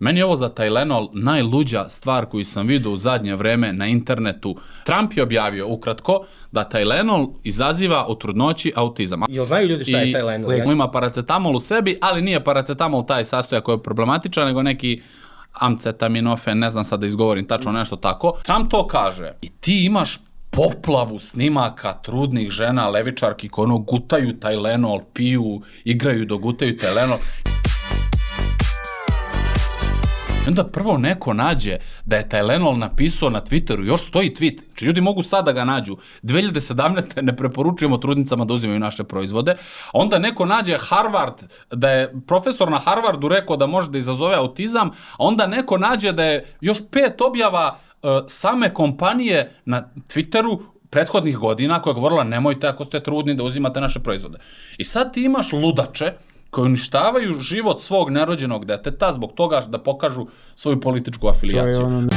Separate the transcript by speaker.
Speaker 1: Meni je ovo za Tylenol najluđa stvar koju sam vidio u zadnje vreme na internetu. Trump je objavio ukratko da Tylenol izaziva u trudnoći autizam.
Speaker 2: Jel znaju ljudi šta je Tylenol?
Speaker 1: Ima paracetamol u sebi, ali nije paracetamol taj sastojak koji je problematičan, nego neki amcetaminofen, ne znam sad da izgovorim tačno nešto tako. Trump to kaže i ti imaš poplavu snimaka trudnih žena, levičarki koji gutaju Tylenol, piju, igraju dok gutaju Tylenol. Onda prvo neko nađe da je Tylenol napisao na Twitteru, još stoji tweet, znači ljudi mogu sad da ga nađu, 2017. ne preporučujemo trudnicama da uzimaju naše proizvode, a onda neko nađe Harvard, da je profesor na Harvardu rekao da može da izazove autizam, a onda neko nađe da je još 5 objava same kompanije na Twitteru prethodnih godina koja je govorila nemojte ako ste trudni da uzimate naše proizvode. I sad ti imaš ludače koji uništavaju život svog nerođenog deteta zbog toga da pokažu svoju političku afilijaciju.